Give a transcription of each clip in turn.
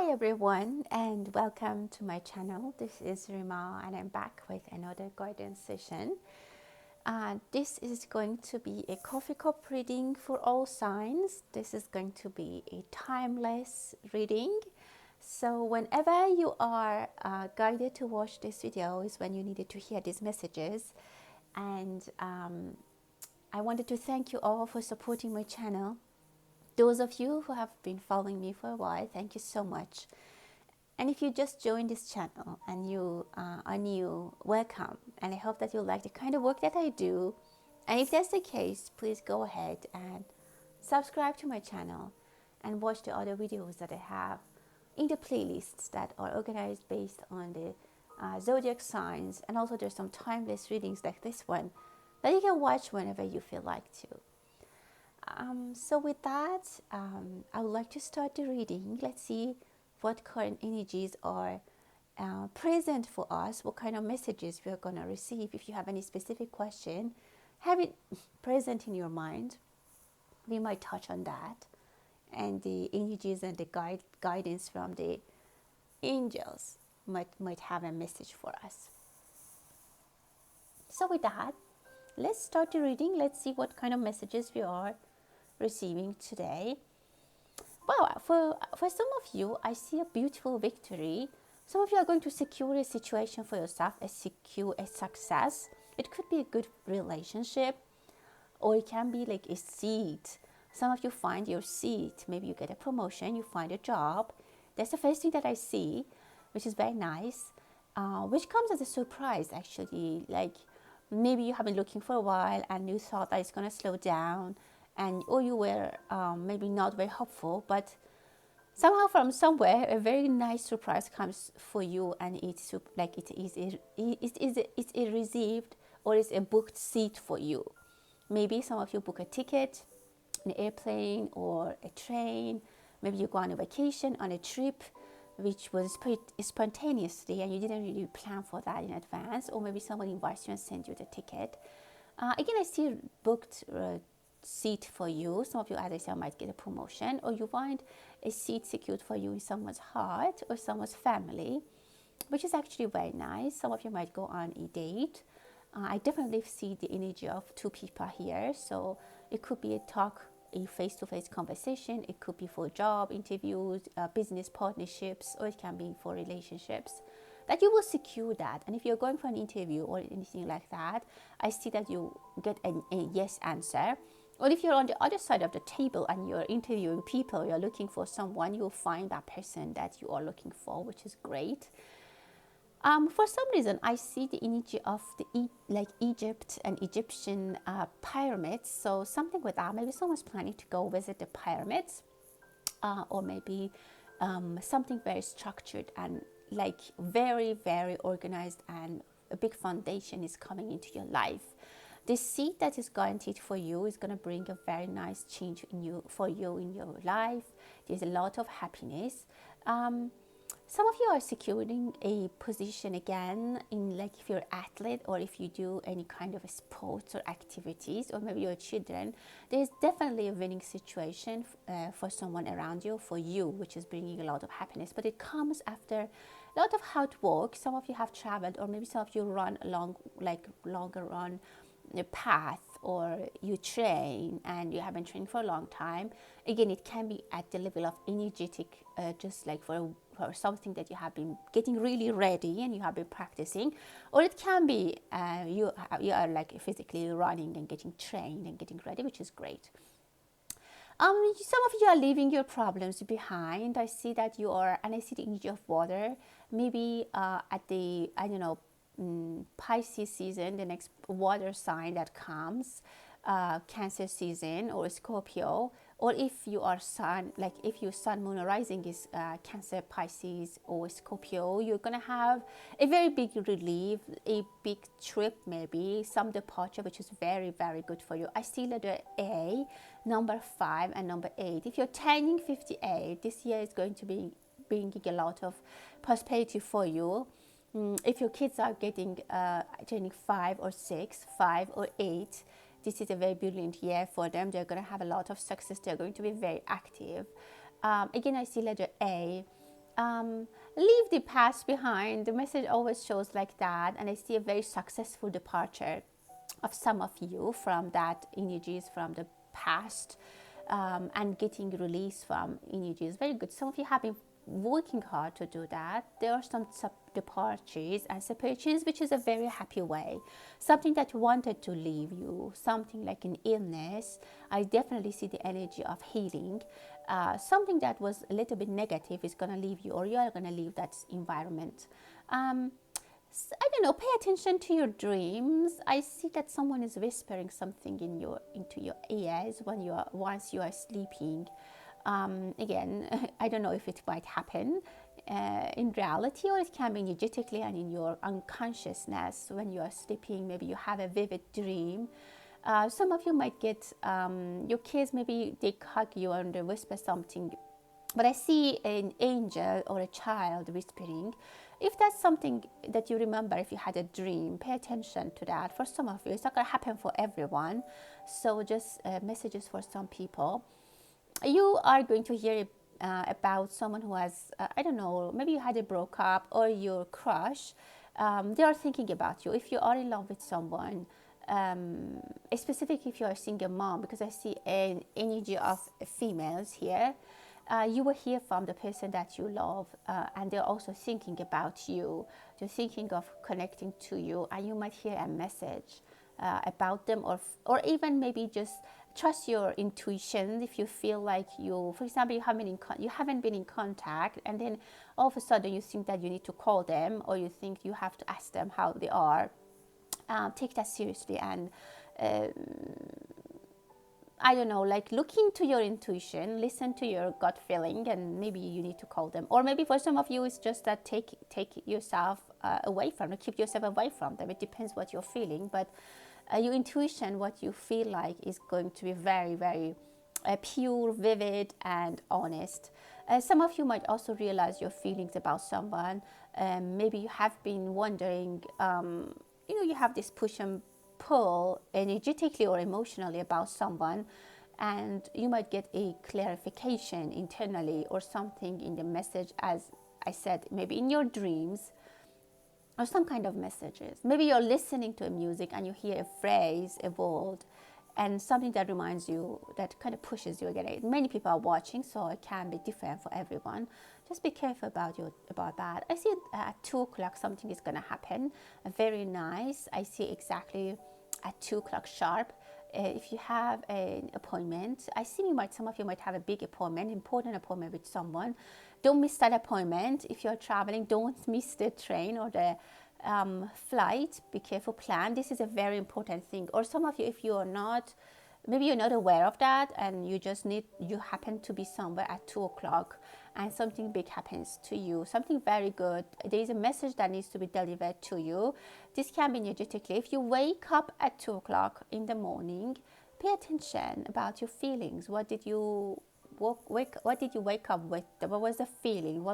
Hi everyone and welcome to my channel. This is Rima and I'm back with another guidance session. This is going to be a coffee cup reading for all signs. This is going to be a timeless reading. So whenever you are guided to watch this video is when you needed to hear these messages. And I wanted to thank you all for supporting my channel. Those of you who have been following me for a while, thank you so much. And if you just joined this channel and you are new, welcome. And I hope that you like the kind of work that I do. And if that's the case, please go ahead and subscribe to my channel and watch the other videos that I have in the playlists that are organized based on the zodiac signs. And also there's some timeless readings like this one that you can watch whenever you feel like to. So with that, I would like to start the reading. Let's see what current energies are present for us, what kind of messages we are going to receive. If you have any specific question, have it present in your mind. We might touch on that. And the energies and the guidance from the angels might have a message for us. So with that, let's start the reading. Let's see what kind of messages we are receiving today. Well, for some of you, I see a beautiful victory. Some of you are going to secure a situation for yourself, secure a success. It could be a good relationship, or it can be like a seat. Some of you find your seat. Maybe you get a promotion, you find a job. That's the first thing that I see, which is very nice, which comes as a surprise actually. Like maybe you have been looking for a while and you thought that it's going to slow down, and or you were maybe not very hopeful, but somehow from somewhere a very nice surprise comes for you, and it's like it's a received or it's a booked seat for you. Maybe some of you book a ticket, an airplane or a train. Maybe you go on a vacation, on a trip, which was spontaneously and you didn't really plan for that in advance, or maybe someone invites you and sends you the ticket. Again, I see booked seat for you. Some of you, as I said, might get a promotion, or you find a seat secured for you in someone's heart or someone's family, which is actually very nice. Some of you might go on a date. I definitely see the energy of two people here. So it could be a talk, a face-to-face conversation. It could be for job interviews, business partnerships, or it can be for relationships. That you will secure that. And if you're going for an interview or anything like that, I see that you get a yes answer. Or if you're on the other side of the table and you're interviewing people, you're looking for someone, you'll find that person that you are looking for, which is great. For some reason, I see the energy of the like Egypt and Egyptian pyramids. So something with that. Maybe someone's planning to go visit the pyramids, or maybe something very structured and like very, very organized, and a big foundation is coming into your life. This seed that is guaranteed for you is going to bring a very nice change in you in your life. There's a lot of happiness. Some of you are securing a position again in, like, if you're an athlete or if you do any kind of sports or activities, or maybe your children. There's definitely a winning situation for someone around you, for you, which is bringing a lot of happiness. But it comes after a lot of hard work. Some of you have traveled, or maybe some of you run along like longer run a path, or you train and you have been training for a long time. Again, it can be at the level of energetic, just like for something that you have been getting really ready and you have been practicing, or it can be you are like physically running and getting trained and getting ready, which is great. Some of you are leaving your problems behind. I see that you are, and I see the energy of water. Maybe at the, I don't know, Pisces season, the next water sign that comes, Cancer season, or Scorpio, or if you are sun, like if your sun, moon, or rising is Cancer, Pisces, or Scorpio, you're gonna have a very big relief, a big trip, maybe some departure, which is very, very good for you. I see letter A, number 5, and number 8. If you're turning 58, this year is going to be bringing a lot of prosperity for you. If your kids are getting turning 5 or 6, 5 or 8, this is a very brilliant year for them. They're going to have a lot of success. They're going to be very active. Again, I see letter A. Leave the past behind. The message always shows like that, and I see a very successful departure of some of you from that energies from the past, and getting release from energies. Very good. Some of you have been working hard to do that. There are some departures and separations, which is a very happy way. Something that wanted to leave you, something like an illness. I definitely see the energy of healing. Something that was a little bit negative is going to leave you, or you are going to leave that environment. I don't know, pay attention to your dreams. I see that someone is whispering something into your ears once you are sleeping. Again, I don't know if it might happen in reality, or it can be energetically and in your unconsciousness when you are sleeping. Maybe you have a vivid dream. Some of you might get your kids, maybe they hug you and they whisper something. But I see an angel or a child whispering. If that's something that you remember, if you had a dream, pay attention to that. For some of you, it's not going to happen for everyone. So just messages for some people. You are going to hear about someone who has, I don't know, maybe you had a broke up, or your crush. They are thinking about you. If you are in love with someone, specifically if you are a single mom, because I see an energy of females here. You will hear from the person that you love, and they're also thinking about you. They're thinking of connecting to you, and you might hear a message about them, or even maybe just trust your intuition. If you feel like you, for example, you haven't been in contact, and then all of a sudden you think that you need to call them, or you think you have to ask them how they are. Take that seriously, and I don't know, like look into your intuition, listen to your gut feeling, and maybe you need to call them. Or maybe for some of you, it's just that take yourself away from them, keep yourself away from them. It depends what you're feeling, but your intuition, what you feel like, is going to be very, very pure, vivid, and honest. Some of you might also realize your feelings about someone. Maybe you have been wondering, you have this push and pull energetically or emotionally about someone, and you might get a clarification internally or something in the message, as I said, maybe in your dreams, or some kind of messages. Maybe you're listening to a music and you hear a phrase, a word, and something that reminds you, that kind of pushes you again. Many people are watching, so it can be different for everyone. Just be careful about that. I see at 2 o'clock something is going to happen. Very nice. I see exactly at 2 o'clock sharp. If you have an appointment, I see some of you might have a big appointment, important appointment with someone. Don't miss that appointment. If you're traveling, don't miss the train or the flight. Be careful, plan. This is a very important thing. Or some of you, if you are not, maybe you're not aware of that, and you happen to be somewhere at 2 o'clock, and something big happens to you, something very good. There is a message that needs to be delivered to you. This can be energetically. If you wake up at 2 o'clock in the morning, pay attention about your feelings. What did you wake up with? What was the feeling?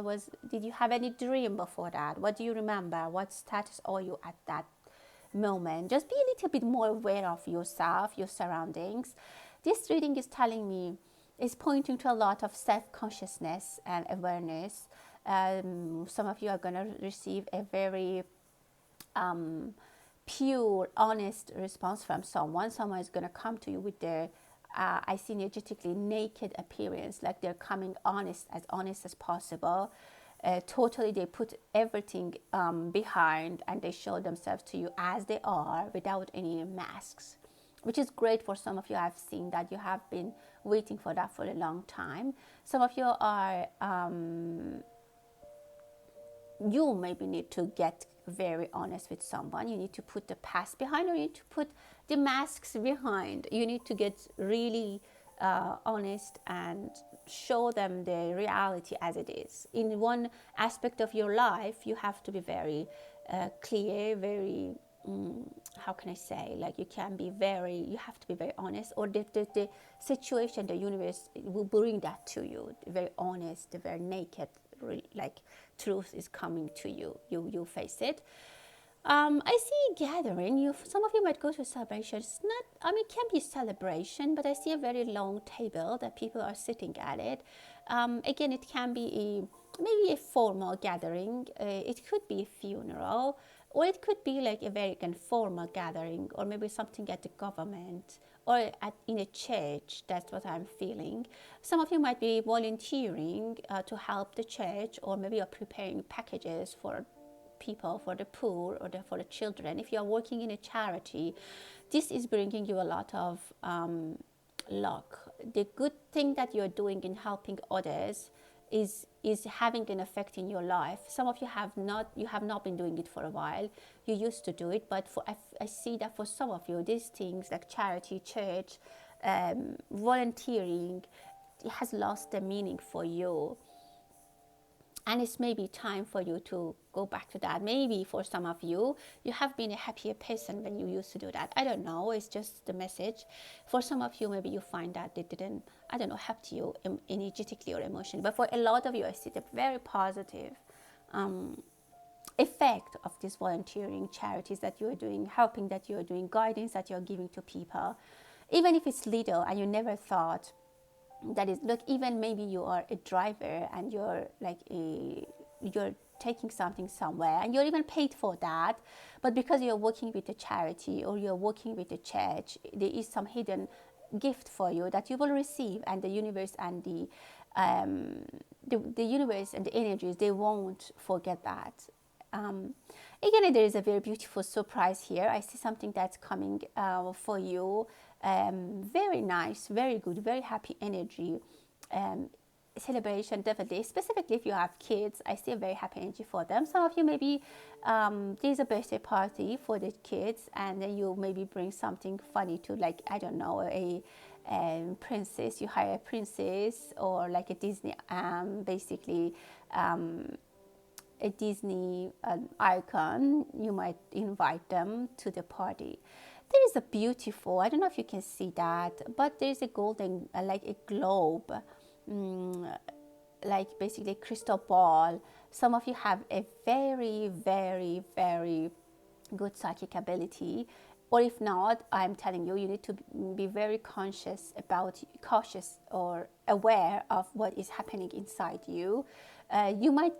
Did you have any dream before that? What do you remember? What status are you at that moment? Just be a little bit more aware of yourself, your surroundings. This reading is pointing to a lot of self-consciousness and awareness. Some of you are going to receive a very pure, honest response from someone. Someone is going to come to you with their, I see energetically naked appearance, like they're coming honest as possible. Totally, they put everything behind, and they show themselves to you as they are, without any masks, which is great for some of you. I've seen that you have been waiting for that for a long time. Some of you are, you maybe need to get very honest with someone. You need to put the past behind, or you need to put the masks behind. You need to get really honest and show them the reality as it is. In one aspect of your life, you have to be very clear, very how can I say, like you have to be very honest, or the situation, the universe will bring that to you, very honest, very naked, like truth is coming to you. You face it. I see gathering. Some of you might go to a celebration. It's not, it can be a celebration, but I see a very long table that people are sitting at it. Again, it can be maybe a formal gathering. It could be a funeral, or it could be like a very informal gathering, or maybe something at the government or in a church. That's what I'm feeling. Some of you might be volunteering to help the church, or maybe you're preparing packages for people, for the poor, or for the children. If you are working in a charity, this is bringing you a lot of luck. The good thing that you're doing in helping others is having an effect in your life. Some of you have not been doing it for a while. You used to do it, but I see that for some of you, these things like charity, church, volunteering, it has lost the meaning for you. And it's maybe time for you to go back to that. Maybe for some of you, you have been a happier person when you used to do that. I don't know. It's just the message. For some of you, maybe you find that it didn't, I don't know, help you energetically or emotionally. But for a lot of you, I see the very positive effect of this volunteering, charities that you're doing, helping that you're doing, guidance that you're giving to people. Even if it's little and you never thought, that is, look, even maybe you are a driver and you're taking something somewhere and you're even paid for that, but because you're working with a charity or you're working with a church, there is some hidden gift for you that you will receive, and the universe and the universe and the energies, they won't forget that. Again, there is a very beautiful surprise here. I see something that's coming for you. Very nice, very good, very happy energy. Celebration, definitely. Specifically if you have kids, I see a very happy energy for them. Some of you maybe there's a birthday party for the kids, and then you maybe bring something funny to, like, I don't know, a princess. You hire a princess, or like a Disney, basically. A Disney icon, you might invite them to the party. There is a beautiful, I don't know if you can see that, but there is a golden, like a globe, like basically a crystal ball. Some of you have a very, very, very good psychic ability. Or if not, I'm telling you, you need to be very cautious or aware of what is happening inside you.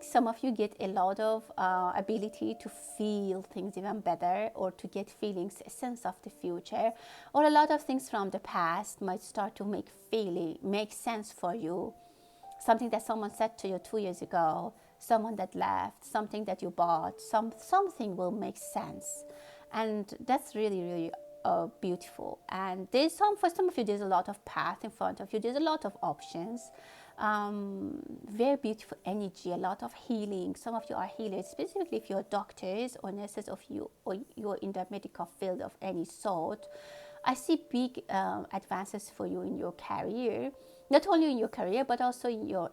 Some of you get a lot of ability to feel things even better, or to get feelings, a sense of the future, or a lot of things from the past might start to make sense for you. Something that someone said to you 2 years ago, someone that left, something that you bought, something will make sense. And that's really, really beautiful. And for some of you, there's a lot of path in front of you. There's a lot of options. Very beautiful energy, a lot of healing. Some of you are healers, specifically if you're doctors or nurses, or you're in the medical field of any sort. I see big advances for you in your career. Not only in your career, but also in your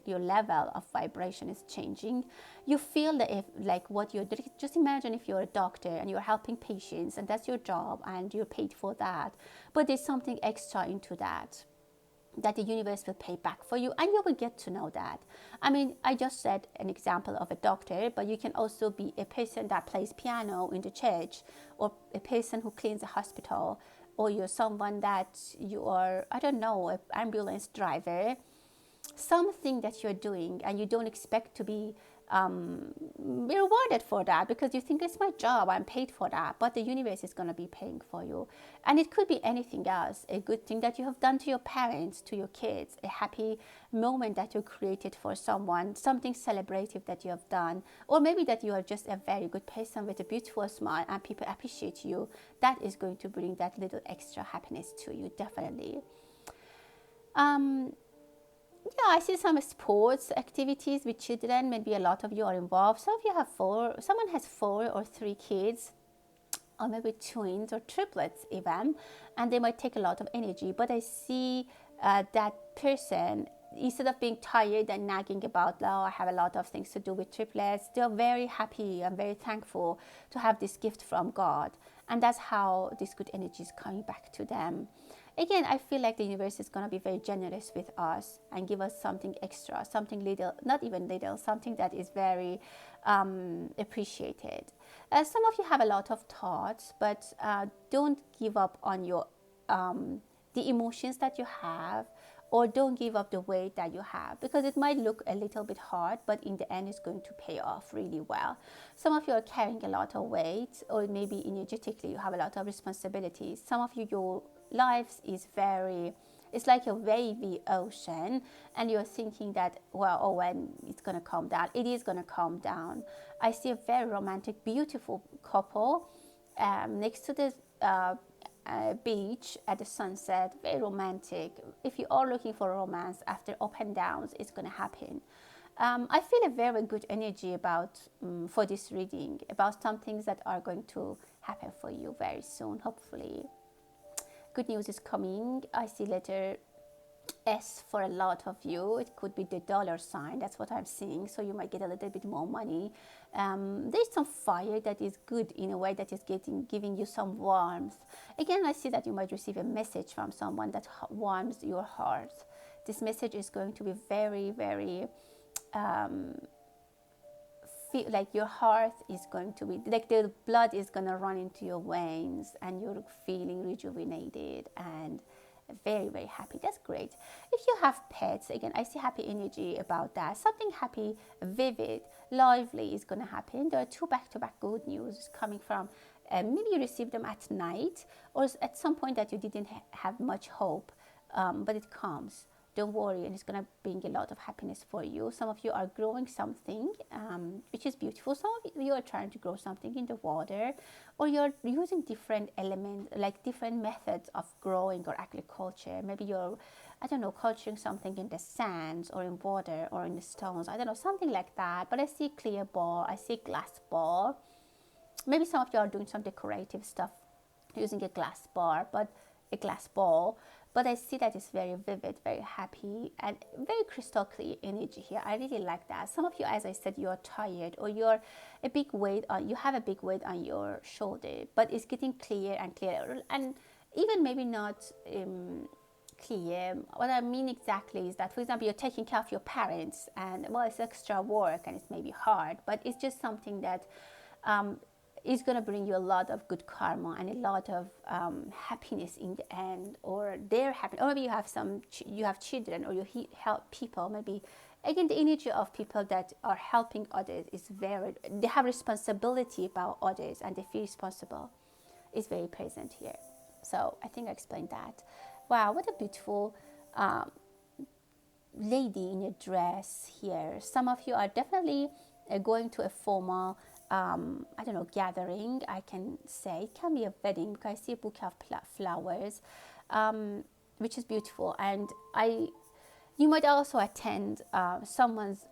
your level of vibration is changing. You feel that what you're doing, just imagine if you're a doctor and you're helping patients, and that's your job and you're paid for that. But there's something extra into that the universe will pay back for you, and you will get to know that. I mean, I just said an example of a doctor, but you can also be a person that plays piano in the church, or a person who cleans a hospital, or you're someone that you are, I don't know, an ambulance driver. Something that you're doing and you don't expect to be rewarded for that, because you think it's my job, I'm paid for that, but the universe is going to be paying for you. And it could be anything else, a good thing that you have done to your parents, to your kids, a happy moment that you created for someone, something celebrative that you have done, or maybe that you are just a very good person with a beautiful smile and people appreciate you. That is going to bring that little extra happiness to you, definitely. Yeah, I see some sports activities with children. Maybe a lot of you are involved. Some of you have someone has 4 or 3 kids, or maybe twins or triplets even, and they might take a lot of energy. But I see that person, instead of being tired and nagging about, oh, I have a lot of things to do with triplets, they're very happy and very thankful to have this gift from God. And that's how this good energy is coming back to them. Again, I feel like the universe is going to be very generous with us and give us something extra, something little, not even little, something that is very appreciated. Some of you have a lot of thoughts, but don't give up on your the emotions that you have, or don't give up the weight that you have, because it might look a little bit hard, but in the end it's going to pay off really well. Some of you are carrying a lot of weight, or maybe energetically you have a lot of responsibilities. Some of you, your lives is very, it's like a wavy ocean, and you're thinking that, well, oh, when it's going to calm down. It is going to calm down. I see a very romantic, beautiful couple next to the beach at the sunset, very romantic. If you are looking for romance after up and downs, it's going to happen. I feel a very good energy about for this reading, about some things that are going to happen for you very soon, hopefully. Good news is coming. I see letter S for a lot of you. It could be the dollar sign. That's what I'm seeing. So you might get a little bit more money. There's some fire that is good in a way, that is giving you some warmth. Again, I see that you might receive a message from someone that warms your heart. This message is going to be very, very feel like your heart is going to be like the blood is going to run into your veins, and you're feeling rejuvenated and very, very happy. That's great. If you have pets, again, I see happy energy about that. Something happy, vivid, lively is going to happen. There are two back-to-back good news coming from maybe you received them at night, or at some point that you didn't have much hope, but it comes. Don't worry, and it's going to bring a lot of happiness for you. Some of you are growing something, which is beautiful. Some of you are trying to grow something in the water, or you're using different elements, like different methods of growing or agriculture. Maybe you're, I don't know, culturing something in the sands or in water or in the stones. I don't know, something like that. But I see clear ball, I see glass ball. Maybe some of you are doing some decorative stuff using a glass bar, but a glass ball. But I see that it's very vivid, very happy, and very crystal clear energy here. I really like that. Some of you, as I said, you're tired, or you're a big weight on, you have a big weight on your shoulder, but it's getting clearer and clearer, and even maybe not clear. What I mean exactly is that, for example, you're taking care of your parents, and well, it's extra work and it's maybe hard, but it's just something that is going to bring you a lot of good karma and a lot of happiness in the end, or they're happy, or maybe you have you have children, or you help people. Maybe again, the energy of people that are helping others is very, they have responsibility about others and they feel responsible, is very present here. So I think I explained that. Wow, what a beautiful lady in a dress here. Some of you are definitely going to a formal I don't know, gathering, I can say. It can be a wedding, because I see a bouquet of flowers, which is beautiful. And you might also attend someone's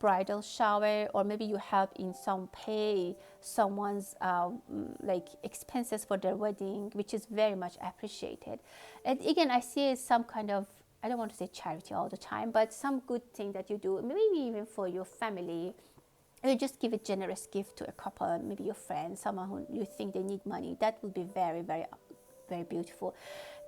bridal shower, or maybe you help in some pay someone's like expenses for their wedding, which is very much appreciated. And again, I see some kind of, I don't want to say charity all the time, but some good thing that you do, maybe even for your family. You just give a generous gift to a couple, maybe your friend, someone who you think they need money. That will be very, very, very beautiful.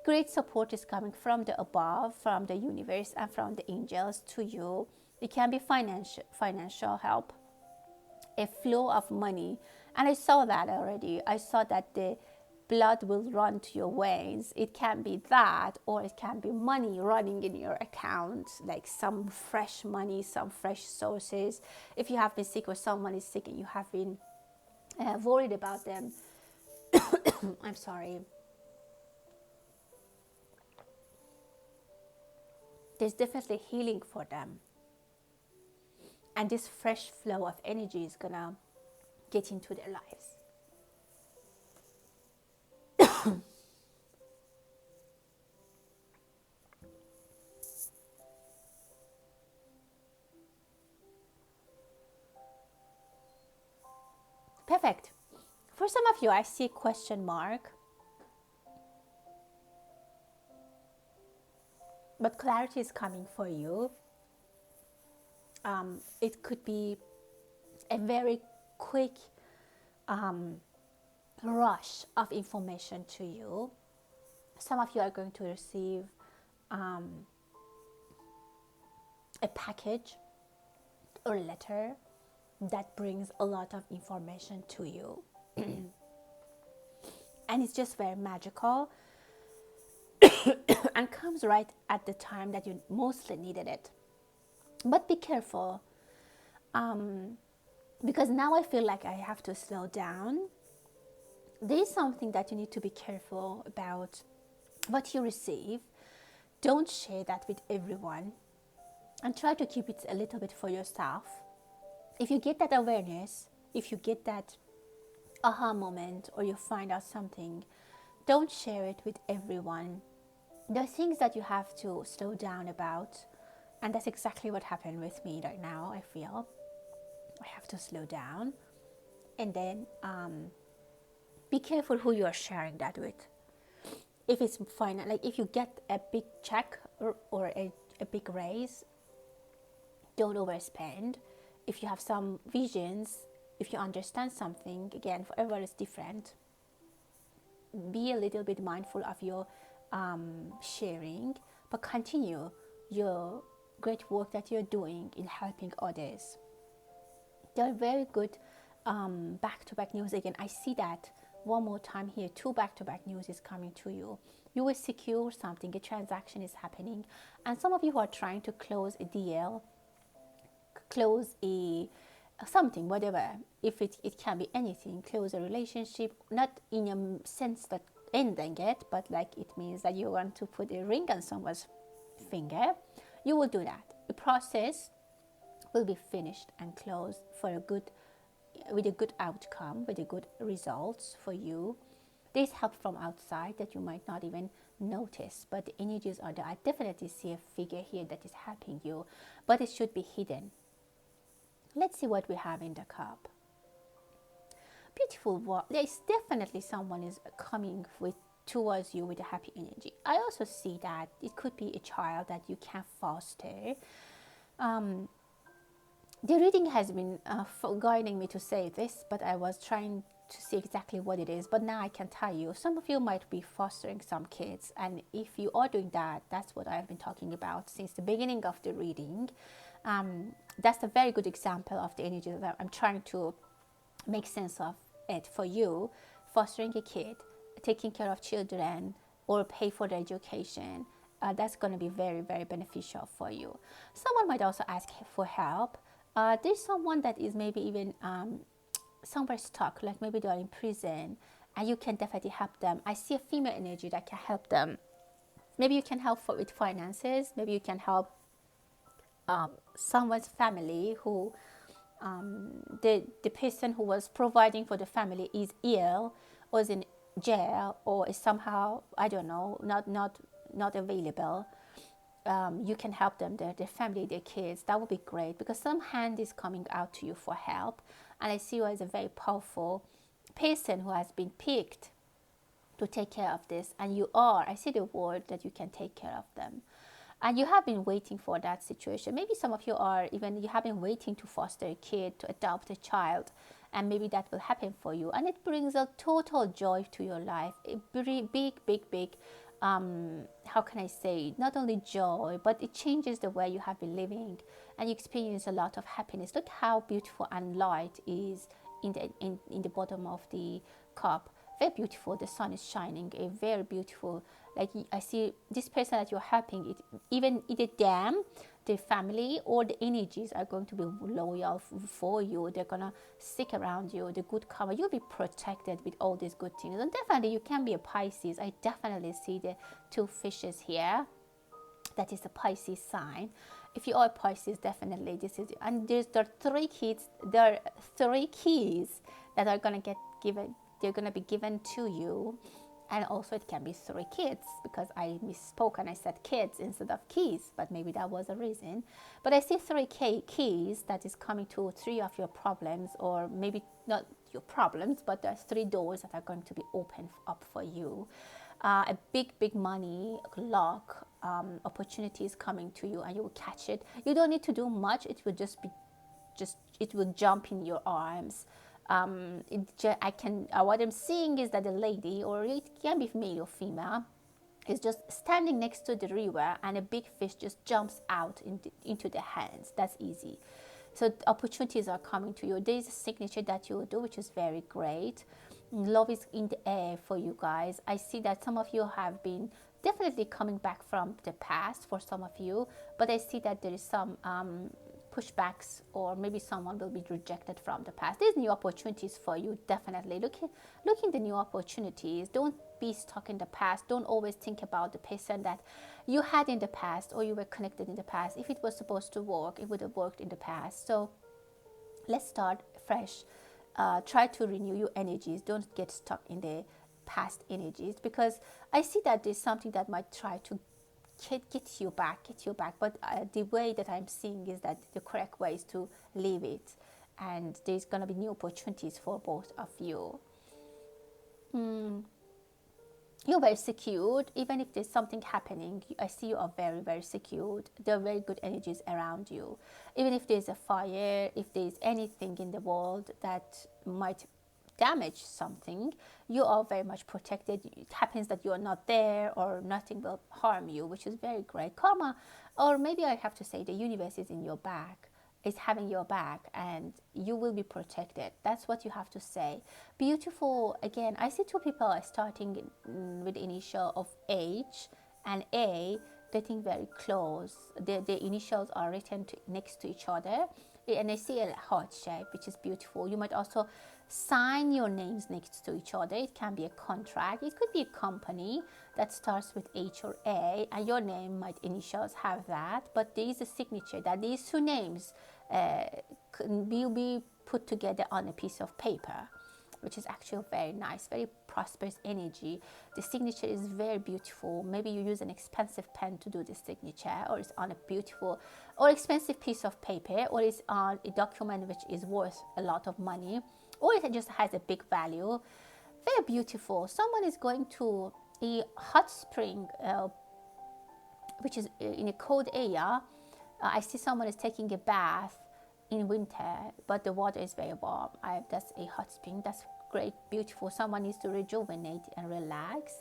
Great support is coming from the above, from the universe, and from the angels to you. It can be financial help, a flow of money. And I saw that already. I saw that the blood will run to your veins. It can be that, or it can be money running in your account, like some fresh money, some fresh sources. If you have been sick, or someone is sick and you have been worried about them, I'm sorry. There's definitely healing for them. And this fresh flow of energy is gonna get into their lives. Perfect. For some of you, I see a question mark. But clarity is coming for you. It could be a very quick rush of information to you. Some of you are going to receive a package or letter that brings a lot of information to you. And it's just very magical. and comes right at the time that you mostly needed it. But be careful, because now I feel like I have to slow down. There is something that you need to be careful about. What you receive, don't share that with everyone, and try to keep it a little bit for yourself. If you get that awareness, if you get that aha moment, or you find out something, don't share it with everyone. There are things that you have to slow down about, and that's exactly what happened with me right now. I feel I have to slow down, and then be careful who you are sharing that with. If it's fine, like if you get a big check or a big raise, don't overspend. If you have some visions, if you understand something, again, for everyone is different, be a little bit mindful of your sharing, but continue your great work that you're doing in helping others. There are very good back-to-back news. Again, I see that one more time here. 2 back-to-back news is coming to you. You will secure something. A transaction is happening, and some of you who are trying to close a deal, close a something, whatever. If it can be anything. Close a relationship, not in a sense that ending it, but like it means that you want to put a ring on someone's finger. You will do that. The process will be finished and closed for a good, with a good outcome, with a good results for you. There's help from outside that you might not even notice, but the energies are there. I definitely see a figure here that is helping you, but it should be hidden. Let's see what we have in the cup. Beautiful. There's definitely someone is coming towards you with a happy energy. I also see that it could be a child that you can foster. The reading has been guiding me to say this, but I was trying to see exactly what it is. But now I can tell you, some of you might be fostering some kids, and if you are doing that, that's what I've been talking about since the beginning of the reading. That's a very good example of the energy that I'm trying to make sense of it for you. Fostering a kid, taking care of children, or pay for their education, that's going to be very, very beneficial for you. Someone might also ask for help. There's someone that is maybe even somewhere stuck, like maybe they're in prison, and you can definitely help them. I see a female energy that can help them. Maybe you can help with finances. Maybe you can help someone's family who the person who was providing for the family is ill, or is in jail, or is somehow, I don't know, not available. You can help them, their family, their kids. That would be great, because some hand is coming out to you for help, and I see you as a very powerful person who has been picked to take care of this, and I see the word that you can take care of them. And you have been waiting for that situation. Maybe some of you you have been waiting to foster a kid, to adopt a child, and maybe that will happen for you. And it brings a total joy to your life. A big, how can I say, not only joy, but it changes the way you have been living, and you experience a lot of happiness. Look how beautiful and light is in the bottom of the cup. Very beautiful. The sun is shining. A very beautiful, like I see this person that you're helping, even either them, the family, or the energies are going to be loyal for you. They're gonna stick around you. The good karma, you'll be protected with all these good things. And definitely you can be a Pisces. I definitely see the 2 fishes here. That is a Pisces sign. If you are a Pisces, definitely this is. And there are 3 keys. There are 3 keys that are gonna get given. They're gonna be given to you. And also it can be 3 kids, because I misspoke and I said kids instead of keys, but maybe that was a reason. But I see 3 keys that is coming to 3 of your problems, or maybe not your problems, but there are 3 doors that are going to be opened up for you. A big money luck opportunity is coming to you, and you will catch it. You don't need to do much. It will it will jump in your arms. What I'm seeing is that the lady, or it can be male or female, is just standing next to the river, and a big fish just jumps out into the hands. That's easy. So opportunities are coming to you. There is a signature that you will do, which is very great. Love is in the air for you guys. I see that some of you have been definitely coming back from the past for some of you, but I see that there is some pushbacks, or maybe someone will be rejected from the past. There's new opportunities for you, definitely. Look in the new opportunities. Don't be stuck in the past. Don't always think about the person that you had in the past or you were connected in the past. If it was supposed to work, it would have worked in the past. So let's start fresh. Try to renew your energies. Don't get stuck in the past energies, because I see that there's something that might try to get you back. But the way that I'm seeing is that the correct way is to leave it, and there's gonna be new opportunities for both of you. You're very secured. Even if there's something happening, I see you are very, very secured. There are very good energies around you. Even if there's a fire, if there's anything in the world that might damage something, you are very much protected. It happens that you are not there, or nothing will harm you, which is very great. Karma, or maybe I have to say the universe is in your back, is having your back, and you will be protected. That's what you have to say. Beautiful. Again, I see two people are starting with the initial of H and A, getting very close. The initials are written next to each other, and I see a heart shape, which is beautiful. You might also sign your names next to each other. It can be a contract. It could be a company that starts with H or A, and your name might initials have that, but there is a signature that these two names will be put together on a piece of paper, which is actually very nice, very prosperous energy. The signature is very beautiful. Maybe you use an expensive pen to do the signature, or it's on a beautiful or expensive piece of paper, or it's on a document which is worth a lot of money, or it just has a big value. Very beautiful. Someone is going to a hot spring, which is in a cold area. I see someone is taking a bath in winter, but the water is very warm. That's a hot spring. That's great, beautiful. Someone needs to rejuvenate and relax.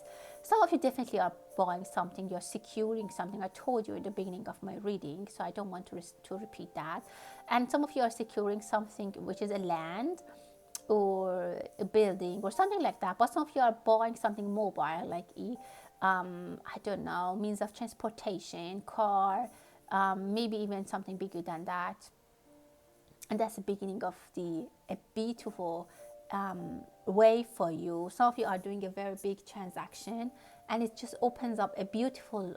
Some of you definitely are buying something. You're securing something. I told you in the beginning of my reading, so I don't want to repeat that. And some of you are securing something, which is a land or a building or something like that. But some of you are buying something mobile, like I don't know, means of transportation, car, maybe even something bigger than that. And that's the beginning of a beautiful way for you. Some of you are doing a very big transaction, and it just opens up a beautiful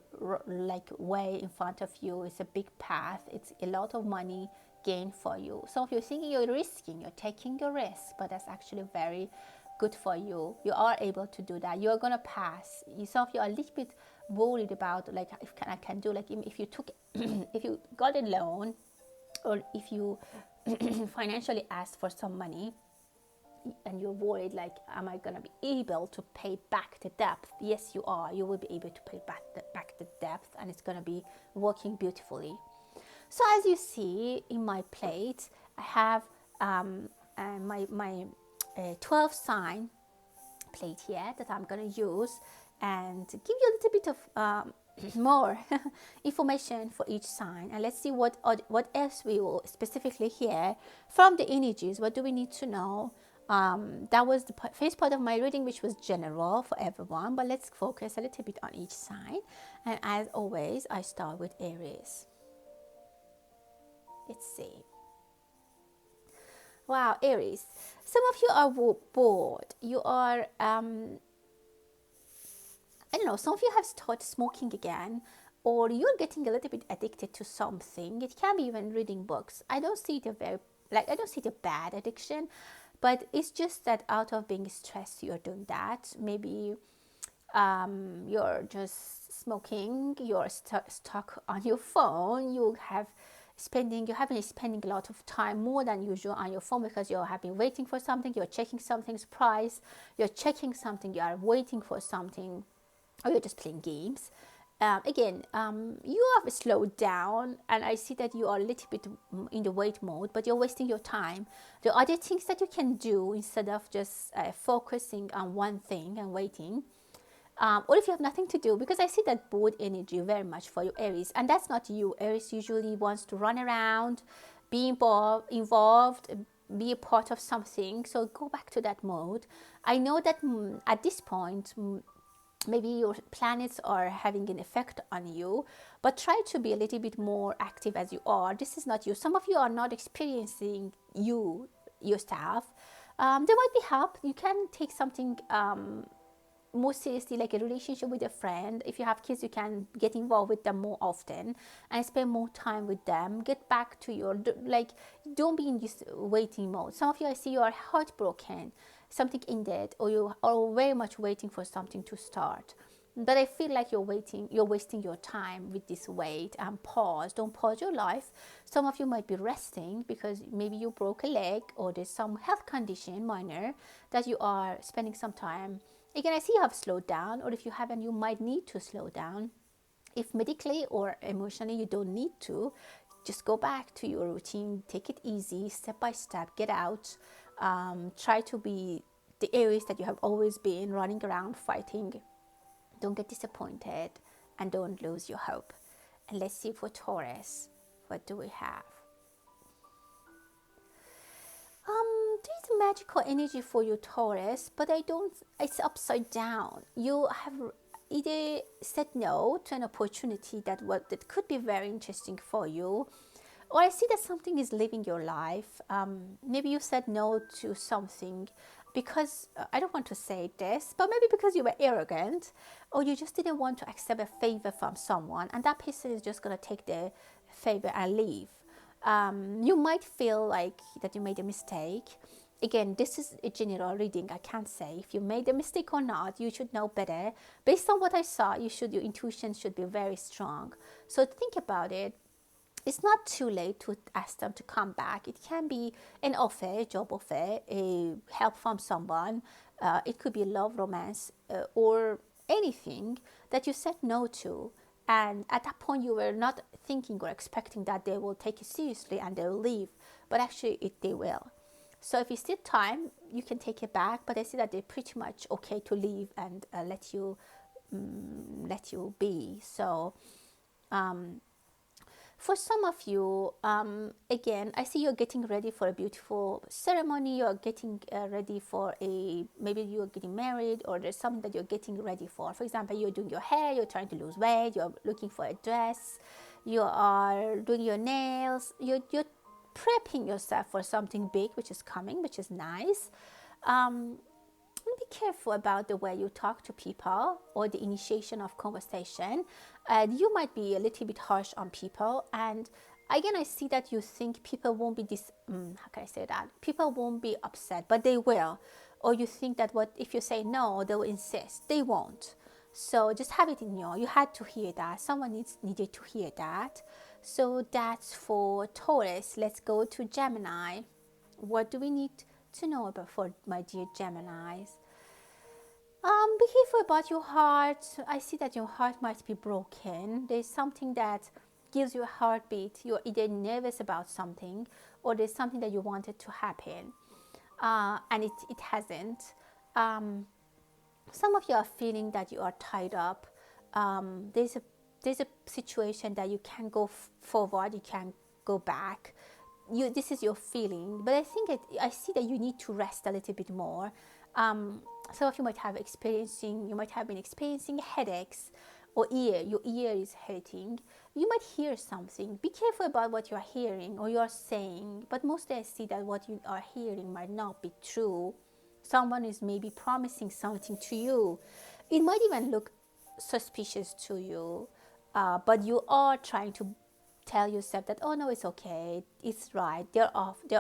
way in front of you. It's a big path. It's a lot of money gain for you. Some of you are thinking you're risking, you're taking a risk, but that's actually very good for you. You are able to do that. You're gonna pass. Some of you are a little bit worried about, like, if I can do, like, if you took if you got a loan, or if you financially asked for some money, and you're worried, like, am I going to be able to pay back the debt? Yes, you are. You will be able to pay back the debt, and it's going to be working beautifully. So as you see in my plate, I have my 12 sign plate here that I'm going to use, and give you a little bit of more information for each sign. And let's see what else we will specifically hear from the energies. What do we need to know? That was the first part of my reading, which was general for everyone, but let's focus a little bit on each sign. And as always, I start with Aries. Let's see. Wow, Aries. Some of you are bored. You are I don't know, some of you have started smoking again, or you're getting a little bit addicted to something. It can be even reading books. I don't see it I don't see it a bad addiction, but it's just that out of being stressed, you're doing that. Maybe you're just smoking, you're stuck on your phone, you have been spending a lot of time, more than usual, on your phone, because you have been waiting for something, you're checking something's price, you're checking something, you are waiting for something, or you're just playing games. You have slowed down, and I see that you are a little bit in the wait mode, but you're wasting your time. There are other things that you can do instead of just focusing on one thing and waiting. Or if you have nothing to do, because I see that bored energy very much for you, Aries, and that's not you. Aries usually wants to run around, be involved, be a part of something. So go back to that mode. I know that at this point, maybe your planets are having an effect on you, but try to be a little bit more active as you are. This is not you. Some of you are not experiencing yourself. There might be help. You can take something more seriously, like a relationship with a friend. If you have kids, you can get involved with them more often and spend more time with them. Get back to your, like, don't be in this waiting mode. Some of you, I see you are heartbroken, something ended, or you are very much waiting for something to start. But I feel like you're wasting your time with this wait, and pause. Don't pause your life. Some of you might be resting because maybe you broke a leg or there's some health condition minor that you are spending some time. Again, I see you have slowed down, or if you haven't, you might need to slow down. If medically or emotionally you don't need to, just go back to your routine. Take it easy, step by step. Get out. Try to be the Aries that you have always been, running around fighting. Don't get disappointed and don't lose your hope. And let's see for Taurus, what do we have? There's a magical energy for you, Taurus, but it's upside down. You have either said no to an opportunity that could be very interesting for you, or I see that something is leaving your life. Maybe you said no to something because, I don't want to say this, but maybe because you were arrogant, or you just didn't want to accept a favor from someone, and that person is just going to take the favor and leave. You might feel like that you made a mistake. Again, this is a general reading. I can't say if you made a mistake or not. You should know better. Based on what I saw, your intuition should be very strong. So think about it. It's not too late to ask them to come back. It can be an offer, a job offer, a help from someone. It could be love, romance, or anything that you said no to. And at that point, you were not thinking or expecting that they will take it seriously and they will leave. But actually, they will. So if you still time, you can take it back. But I see that they're pretty much okay to leave and let you be. So for some of you, again, I see you're getting ready for a beautiful ceremony. You're getting ready for maybe you're getting married, or there's something that you're getting ready for. For example, you're doing your hair, you're trying to lose weight, you're looking for a dress, you are doing your nails, you're prepping yourself for something big which is coming, which is nice. Be careful about the way you talk to people or the initiation of conversation. You might be a little bit harsh on people, and again, I see that you think people won't be how can I say that? People won't be upset, but they will. Or you think that if you say no, they will insist. They won't. So just have it in you had to hear that. Someone needed to hear that. So that's for Taurus. Let's go to Gemini. What do we need to know about for my dear Geminis? Be careful about your heart. I see that your heart might be broken. There's something that gives you a heartbeat. You're either nervous about something, or there's something that you wanted to happen, and it hasn't. Some of you are feeling that you are tied up. There's a situation that you can't go forward, you can't go back. This is your feeling, but I see that you need to rest a little bit more. Some of you might have been experiencing headaches, or your ear is hurting. You might hear something. Be careful about what you are hearing or you are saying, but mostly I see that what you are hearing might not be true. Someone is maybe promising something to you. It might even look suspicious to you, but you are trying to tell yourself that, oh no, it's okay, it's right, they're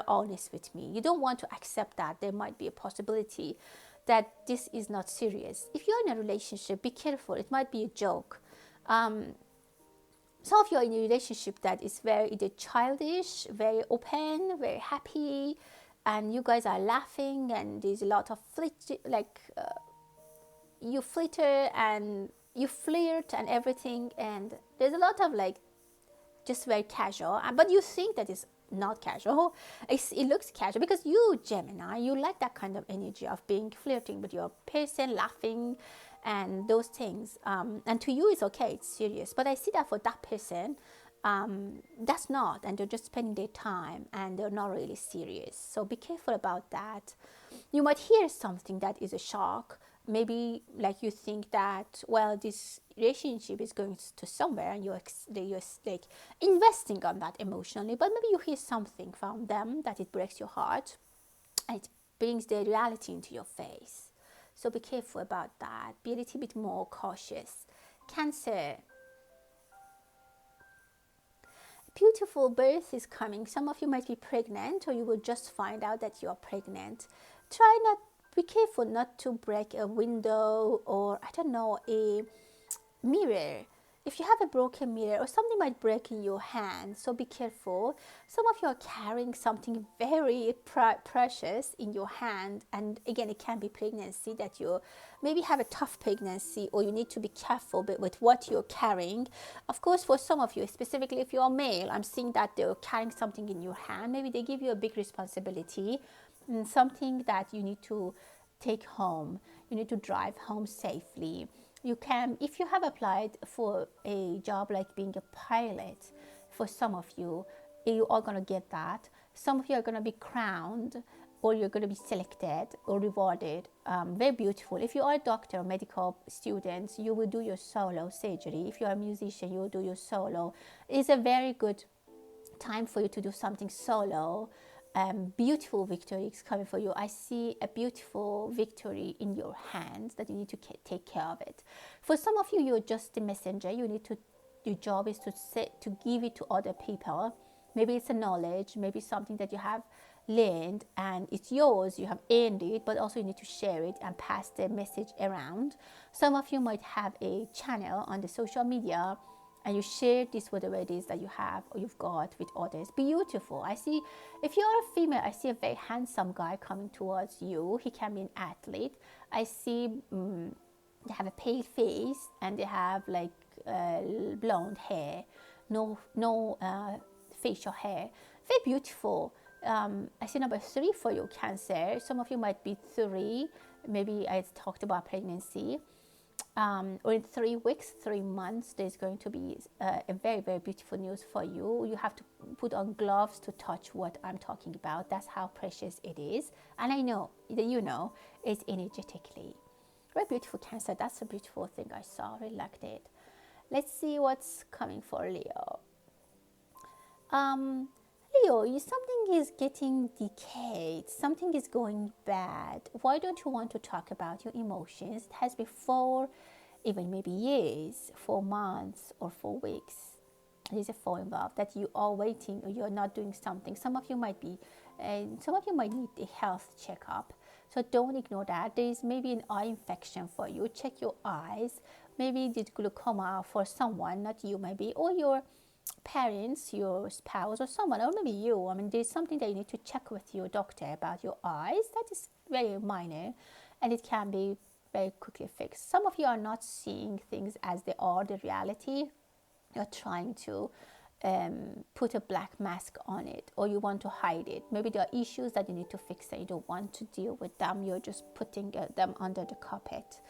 honest with me. You don't want to accept that there might be a possibility that this is not serious. If you're in a relationship, be careful. It might be a joke. Some of you are in a relationship that is very either childish, very open, very happy, and you guys are laughing, and there's a lot of you flitter and you flirt and everything, and there's a lot of just very casual, but you think that is not casual. It looks casual because you, Gemini, you like that kind of energy of being flirting with your person, laughing and those things, and to you it's okay, it's serious. But I see that for that person, that's not, and they're just spending their time and they're not really serious. So be careful about that. You might hear something that is a shock, maybe like you think that, well, this relationship is going to somewhere, and you're like investing on that emotionally, but maybe you hear something from them that it breaks your heart, and it brings the reality into your face. So be careful about that. Be a little bit more cautious. Cancer, beautiful birth is coming. Some of you might be pregnant, or you will just find out that you are pregnant. Try not, be careful not to break a window, or I don't know, a mirror. If you have a broken mirror, or something might break in your hand, so be careful. Some of you are carrying something very precious in your hand, and again, it can be pregnancy, that you maybe have a tough pregnancy, or you need to be careful with what you're carrying. Of course, for some of you, specifically if you're male, I'm seeing that they're carrying something in your hand. Maybe they give you a big responsibility, something that you need to take home. You need to drive home safely. You can, if you have applied for a job like being a pilot, for some of you, you are going to get that. Some of you are going to be crowned, or you're going to be selected or rewarded. Very beautiful. If you are a doctor or medical student, you will do your solo surgery. If you are a musician, you will do your solo. It's a very good time for you to do something solo. Beautiful victory is coming for you. I see a beautiful victory in your hands that you need to take care of it. For some of you, you're just the messenger. You need to, your job is to give it to other people. Maybe it's a knowledge, maybe something that you have learned and it's yours, you have earned it, but also you need to share it and pass the message around. Some of you might have a channel on the social media, and you share this, whatever it is that you have or you've got, with others. Beautiful. I see, if you're a female, I see a very handsome guy coming towards you. He can be an athlete. I see they have a pale face, and they have like blonde hair, no facial hair. Very beautiful. I see number 3 for you, Cancer. Some of you might be 3. Maybe I talked about pregnancy. Or in 3 weeks, 3 months, there's going to be a very, very beautiful news for you. You have to put on gloves to touch what I'm talking about. That's how precious it is. And I know that you know it's energetically. Very beautiful, Cancer. That's a beautiful thing I saw. Really liked it. Let's see what's coming for Leo. Leo, something is getting decayed. Something is going bad. Why don't you want to talk about your emotions? It has been 4, even maybe years, 4 months, or 4 weeks. There's a 4 involved that you are waiting, or you're not doing something. Some of you might be, some of you might need a health checkup. So don't ignore that. There is maybe an eye infection for you. Check your eyes. Maybe it's glaucoma for someone, not you maybe, or your parents, your spouse, or someone, or maybe you. I mean, there's something that you need to check with your doctor about your eyes. That is very minor, and it can be very quickly fixed. Some of you are not seeing things as they are, the reality. You're trying to put a black mask on it, or you want to hide it. Maybe there are issues that you need to fix and you don't want to deal with them. You're just putting them under the carpet.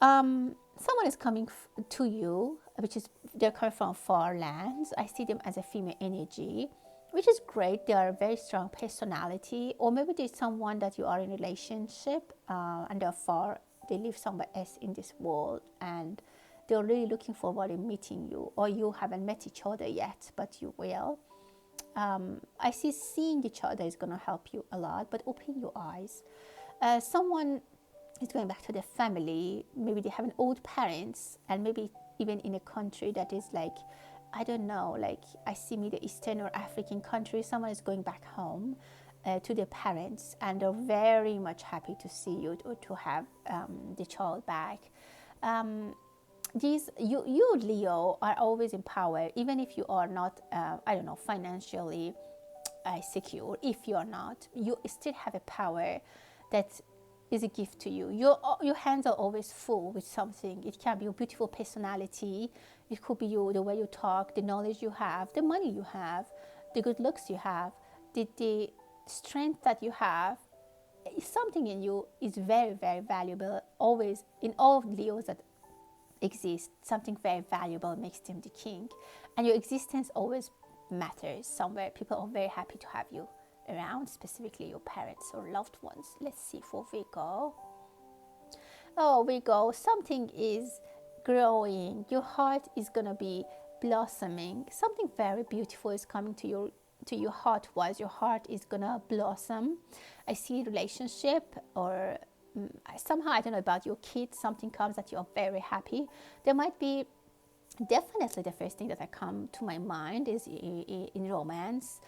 Someone is coming to you, which is, they're coming from far lands. I see them as a female energy, which is great. They are a very strong personality, or maybe there's someone that you are in a relationship and they're far, they live somewhere else in this world, and they're really looking forward to meeting you, or you haven't met each other yet, but you will. I see seeing each other is going to help you a lot, but open your eyes. Someone is going back to their family. Maybe they have an old parents, and maybe even in a country that is like, I don't know, like I see Middle Eastern or African countries. Someone is going back home to their parents, and they're very much happy to see you, or to have the child back. You Leo are always in power, even if you are not I don't know, financially secure. If you're not, you still have a power that is a gift to you. Your hands are always full with something. It can be your beautiful personality. It could be the way you talk, the knowledge you have, the money you have, the good looks you have, the strength that you have. Something in you is very, very valuable. Always, in all Leos that exist, something very valuable makes them the king. And your existence always matters somewhere. People are very happy to have you around, specifically your parents or loved ones. Let's see for Virgo. Oh, Virgo, something is growing. Your heart is gonna be blossoming. Something very beautiful is coming to your heart wise. Your heart is gonna blossom. I see relationship or somehow, I don't know, about your kids, something comes that you're very happy. There might be, definitely the first thing that I come to my mind is in romance.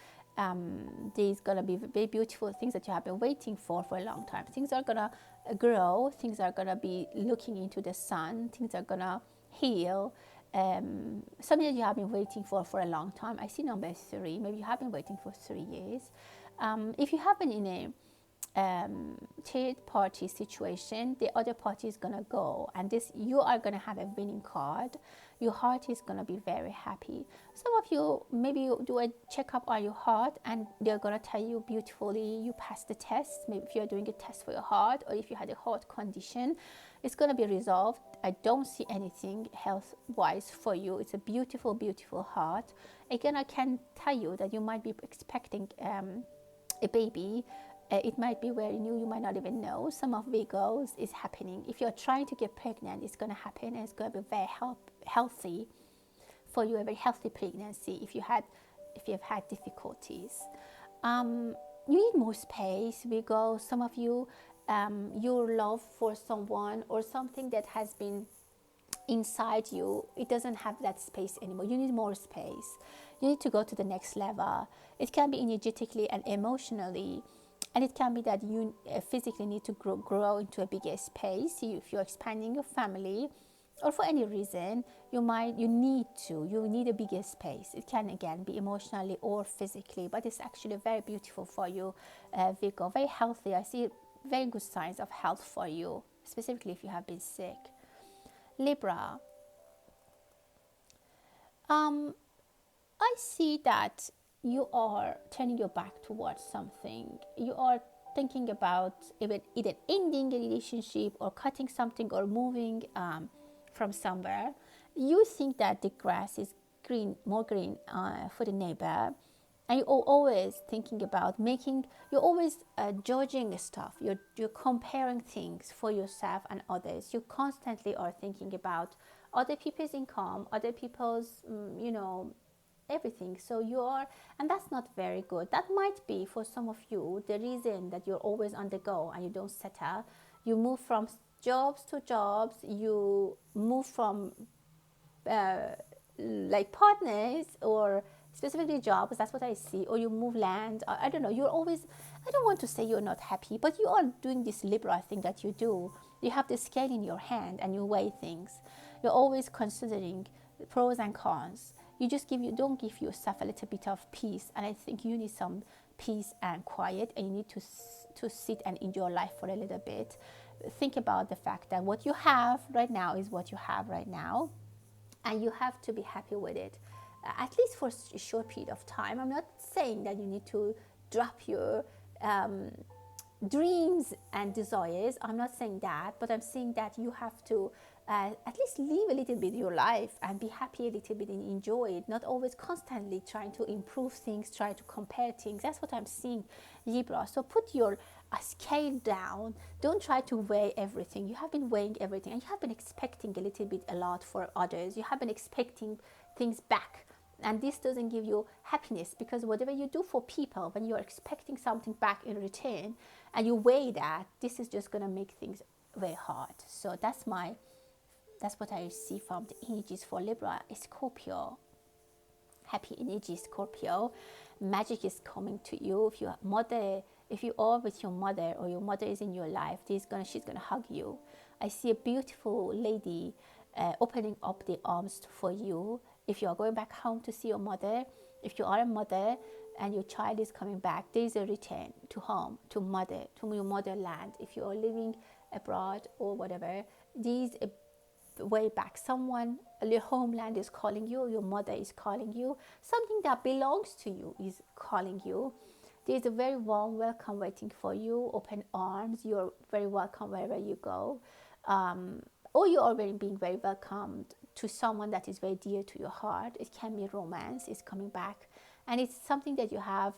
There's gonna be very beautiful things that you have been waiting for a long time. Things are gonna grow. Things are gonna be looking into the sun. Things are gonna heal. Something that you have been waiting for a long time. I see number 3. Maybe you have been waiting for 3 years. If you have been in a third party situation, the other party is gonna go, and this, you are gonna have a winning card. Your heart is gonna be very happy. Some of you, maybe you do a checkup on your heart and they're gonna tell you beautifully you passed the test. Maybe if you're doing a test for your heart, or if you had a heart condition, it's gonna be resolved. I don't see anything health wise for you. It's a beautiful, beautiful heart. Again, I can tell you that you might be expecting a baby. It might be very new, you might not even know. Some of Virgos is happening. If you're trying to get pregnant, it's going to happen, and it's going to be very healthy for you, a very healthy pregnancy. If you've had difficulties, you need more space, Virgo. Some of you, your love for someone or something that has been inside you, it doesn't have that space anymore. You need more space. You need to go to the next level. It can be energetically and emotionally, and it can be that you physically need to grow into a bigger space. If you're expanding your family, or for any reason, you need a bigger space. It can again be emotionally or physically, but it's actually very beautiful for you, Virgo. Very healthy. I see very good signs of health for you, specifically if you have been sick. Libra, I see that you are turning your back towards something. You are thinking about either ending a relationship or cutting something or moving from somewhere. You think that the grass is more green for the neighbor, and you're always thinking about you're always judging stuff. You're comparing things for yourself and others. You constantly are thinking about other people's income, other people's, everything. So and that's not very good. That might be for some of you the reason that you're always on the go and you don't settle. You move from jobs to jobs. You move from like partners or specifically jobs. That's what I see. Or you move land. I don't know. You're always, I don't want to say you're not happy, but you are doing this Libra thing that you do. You have the scale in your hand and you weigh things. You're always considering pros and cons. Don't give yourself a little bit of peace, and I think you need some peace and quiet, and you need to sit and enjoy life for a little bit. Think about the fact that what you have right now is what you have right now, and you have to be happy with it, at least for a short period of time. I'm not saying that you need to drop your dreams and desires. I'm not saying that, but I'm saying that you have to at least live a little bit your life and be happy a little bit and enjoy it, not always constantly trying to improve things, try to compare things. That's what I'm seeing, Libra. So put your scale down. Don't try to weigh everything. You have been weighing everything, and you have been expecting a lot for others. You have been expecting things back, and this doesn't give you happiness, because whatever you do for people, when you're expecting something back in return and you weigh that, this is just going to make things very hard. So that's what I see from the energies for Libra. Scorpio, happy energy, Scorpio. Magic is coming to you. If you are with your mother, or your mother is in your life, she's gonna hug you. I see a beautiful lady opening up the arms for you. If you are going back home to see your mother, if you are a mother and your child is coming back, there is a return to home, to your motherland. If you are living abroad or whatever, there is a way back. Someone, your homeland is calling you, your mother is calling you, something that belongs to you is calling you. There's a very warm welcome waiting for you, open arms. You're very welcome wherever you go, or you are being very welcomed to someone that is very dear to your heart. It can be romance, it's coming back, and it's something that you have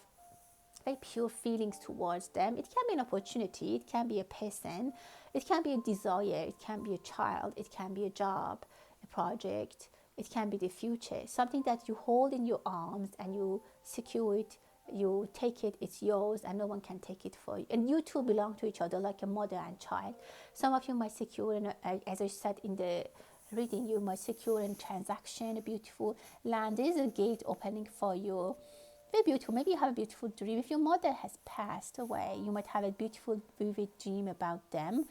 very pure feelings towards them. It can be an opportunity, it can be a person, it can be a desire, it can be a child, it can be a job, a project, it can be the future, something that you hold in your arms and you secure it, you take it, it's yours, and no one can take it for you. And you two belong to each other like a mother and child. Some of you might secure, as I said in the reading, you might secure a transaction, a beautiful land. There is a gate opening for you. Very beautiful. Maybe you have a beautiful dream. If your mother has passed away, you might have a beautiful, vivid dream about them.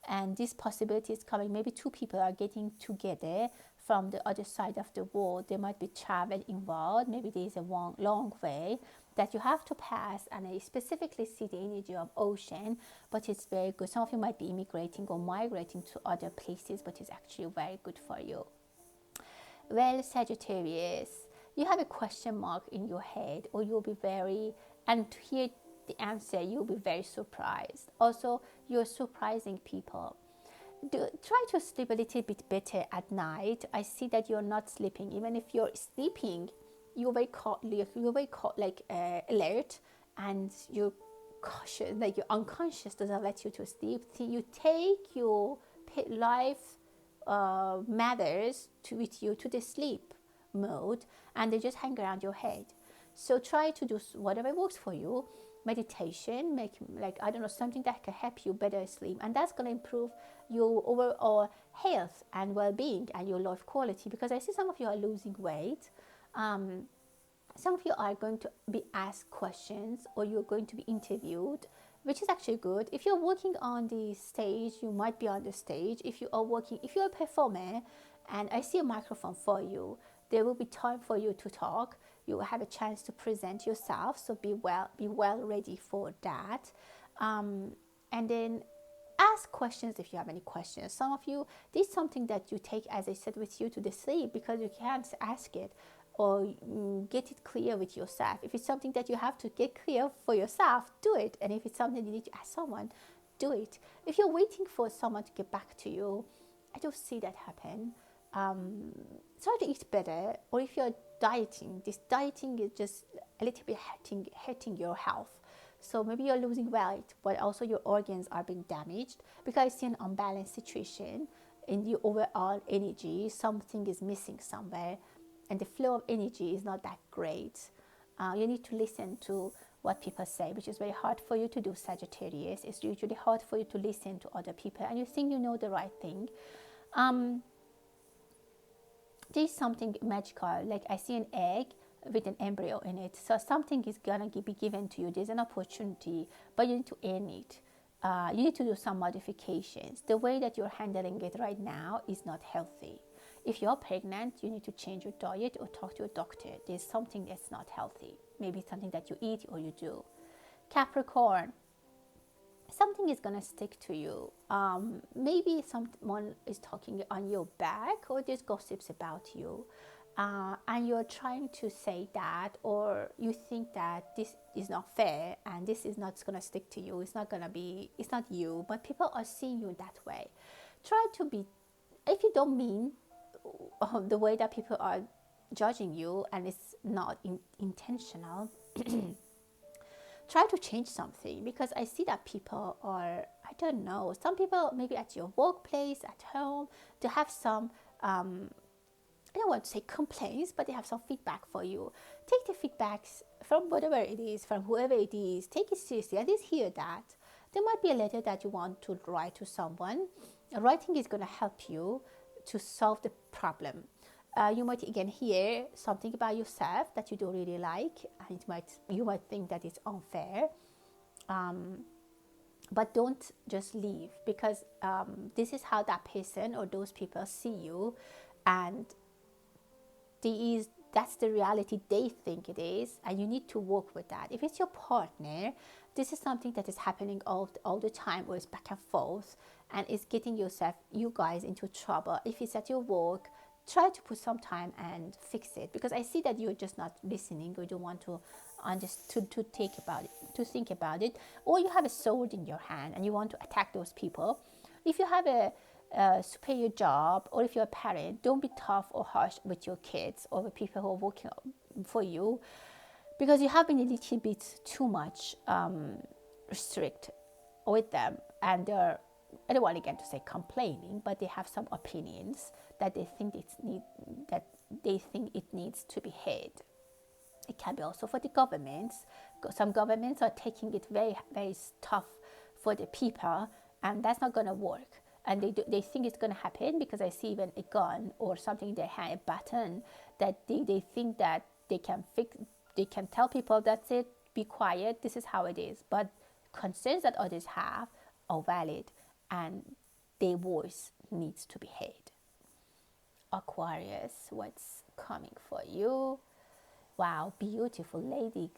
And this possibility is coming. Maybe two people are getting together from the other side of the world. There might be travel involved. Maybe there is a long way that you have to pass. And I specifically see the energy of ocean, but it's very good. Some of you might be immigrating or migrating to other places, but it's actually very good for you. Well, Sagittarius, you have a question mark in your head, or you'll be very, and to hear the answer, you'll be very surprised. Also, you're surprising people. Try to sleep a little bit better at night. I see that you're not sleeping. Even if you're sleeping, you're very alert, and you're cautious, like your unconscious doesn't let you to sleep. You take your life matters with you to the sleep mode, and they just hang around your head. So try to do whatever works for you. Meditation, make something that can help you better sleep, and that's going to improve your overall health and well-being and your life quality. Because I see some of you are losing weight. Some of you are going to be asked questions, or you're going to be interviewed, which is actually good. If you're working on the stage, you might be on the stage. If you're a performer, and I see a microphone for you, there will be time for you to talk. You will have a chance to present yourself, so be well ready for that. And then ask questions if you have any questions. Some of you, this is something that you take, as I said, with you to the sleep, because you can't ask it or get it clear with yourself. If it's something that you have to get clear for yourself, do it. And if it's something you need to ask someone, do it. If you're waiting for someone to get back to you, I don't see that happen. Try to eat better. Or if you're dieting, this dieting is just a little bit hurting your health. So maybe you're losing weight, but also your organs are being damaged, because I see an unbalanced situation in the overall energy. Something is missing somewhere, and the flow of energy is not that great. You need to listen to what people say, which is very hard for you to do, Sagittarius. It's usually hard for you to listen to other people, and you think you know the right thing. There's something magical, like I see an egg with an embryo in it. So something is gonna be given to you. There's an opportunity, but you need to earn it. You need to do some modifications. The way that you're handling it right now is not healthy. If you're pregnant, you need to change your diet or talk to a doctor. There's something that's not healthy. Maybe it's something that you eat or you do. Capricorn, something is going to stick to you. Maybe someone is talking on your back, or there's gossips about you. And you're trying to say that, or you think that this is not fair and this is not going to stick to you. It's not you, but people are seeing you that way. Try to be, if you don't mean the way that people are judging you and it's not intentional, try to change something, because I see that people are, I don't know, some people maybe at your workplace, at home, they have some, I don't want to say complaints, but they have some feedback for you. Take the feedbacks from whatever it is, from whoever it is, take it seriously, at least hear that. There might be a letter that you want to write to someone. Writing is going to help you to solve the problem. You might again hear something about yourself that you don't really like, and you might think that it's unfair. But don't just leave, because this is how that person or those people see you, and that's the reality they think it is, and you need to work with that. If it's your partner, this is something that is happening all the time, or it's back and forth, and it's getting you guys into trouble. If it's at your work, try to put some time and fix it, because I see that you're just not listening, or you don't want to think about it, or you have a sword in your hand and you want to attack those people. If you have a superior job, or if you're a parent, don't be tough or harsh with your kids or with people who are working for you. because you have been a little bit too much strict with them, and they're, I don't want again to say complaining, but they have some opinions that they think it needs to be heard. It can be also for the governments. Some governments are taking it very, very tough for the people, and that's not going to work. And they think it's going to happen because I see even a gun or something in their hand, a button, that they think that they can fix. They can tell people, that's it, be quiet, this is how it is. But concerns that others have are valid, and their voice needs to be heard. Aquarius, what's coming for you? Wow, beautiful lady.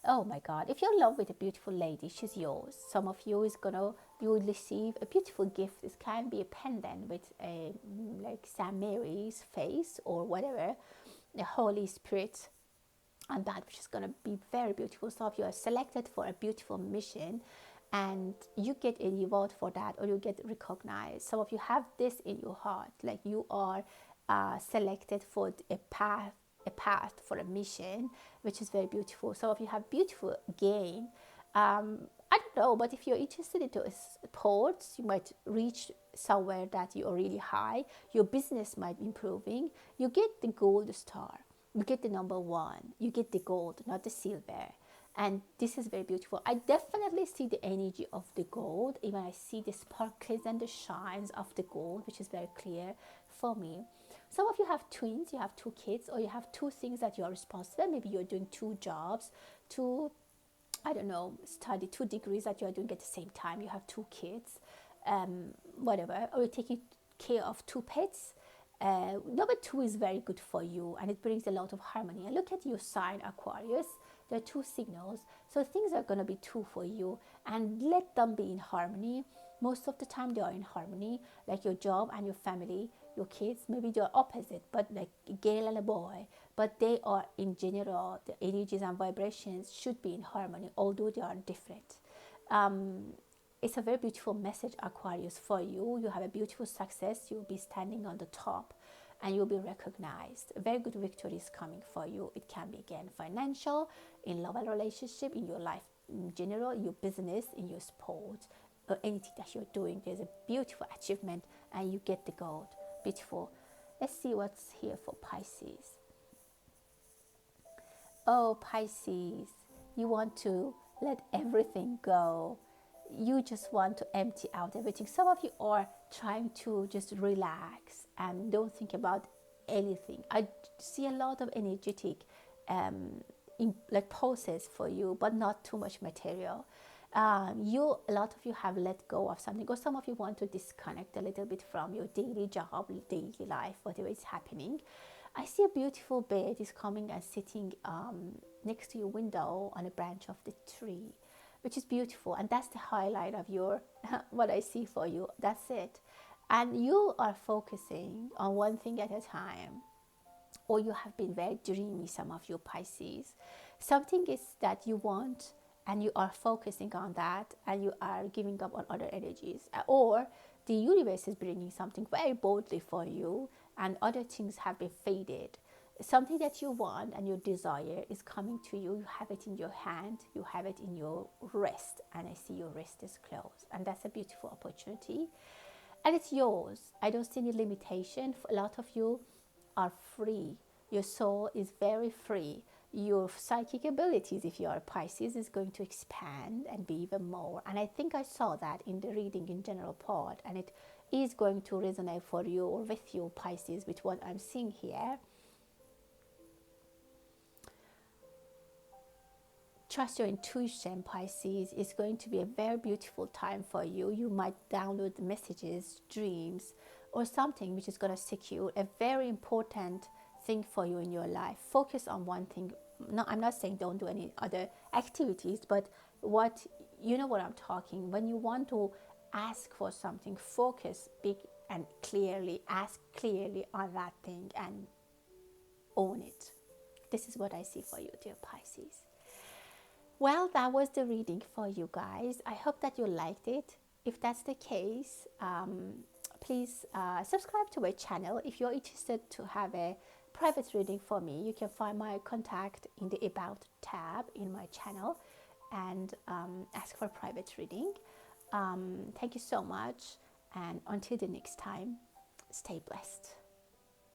Oh my God, if you're in love with a beautiful lady, she's yours. Some of you you will receive a beautiful gift. This can be a pendant with a like Saint Mary's face or whatever, the Holy Spirit, and that, which is going to be very beautiful. Some of you are selected for a beautiful mission, and you get a reward for that, or you get recognized. Some of you have this in your heart, like you are selected for a path for a mission, which is very beautiful. Some of you have beautiful gain. I don't know, but if you're interested into sports, you might reach somewhere that you are really high. Your business might be improving. You get the gold star. You get the number 1. You get the gold, not the silver. And this is very beautiful. I definitely see the energy of the gold. Even I see the sparkles and the shines of the gold, which is very clear for me. Some of you have twins, you have 2 kids, or you have 2 things that you are responsible. Maybe you're doing 2 jobs, 2, I don't know, study, 2 degrees that you are doing at the same time. You have 2 kids, whatever, or you're taking care of 2 pets. Number 2 is very good for you, and it brings a lot of harmony. And look at your sign, Aquarius. There are 2 signals, so things are going to be 2 for you, and let them be in harmony. Most of the time they are in harmony, like your job and your family, your kids. Maybe they're opposite, but like a girl and a boy, but they are, in general, the energies and vibrations should be in harmony, although they are different. It's a very beautiful message, Aquarius, for you. You have a beautiful success. You'll be standing on the top, and you'll be recognized. A very good victory is coming for you. It can be, again, financial, in love and relationship, in your life in general, your business, in your sport, or anything that you're doing. There's a beautiful achievement, and you get the gold. Beautiful. Let's see what's here for Pisces. Oh, Pisces, you want to let everything go. You just want to empty out everything. Some of you are trying to just relax and don't think about anything. I see a lot of energetic like poses for you, but not too much material. A lot of you have let go of something, or some of you want to disconnect a little bit from your daily job, daily life, whatever is happening. I see a beautiful bird is coming and sitting next to your window on a branch of the tree, which is beautiful, and that's the highlight of your what I see for you. That's it. And you are focusing on one thing at a time, or you have been very dreamy, some of you Pisces. Something is that you want, and you are focusing on that, and you are giving up on other energies, or the universe is bringing something very boldly for you, and other things have been faded. Something that you want and your desire is coming to you. You have it in your hand, you have it in your wrist, and I see your wrist is closed, and that's a beautiful opportunity, and it's yours. I don't see any limitation. A lot of you are free. Your soul is very free. Your psychic abilities, if you are a Pisces, is going to expand and be even more. And I think I saw that in the reading in general part, and it is going to resonate for you or with you, Pisces, with what I'm seeing here. Trust your intuition, Pisces. It's going to be a very beautiful time for you. You might download messages, dreams, or something which is going to secure a very important thing for you in your life. Focus on one thing. No, I'm not saying don't do any other activities, but you know what I'm talking. When you want to ask for something, focus big and clearly, ask clearly on that thing and own it. This is what I see for you, dear Pisces. Well, that was the reading for you guys. I hope that you liked it. If that's the case, please subscribe to my channel if you're interested to have a private reading for me, you can find my contact in the About tab in my channel and ask for private reading. Thank you so much, and until the next time, stay blessed.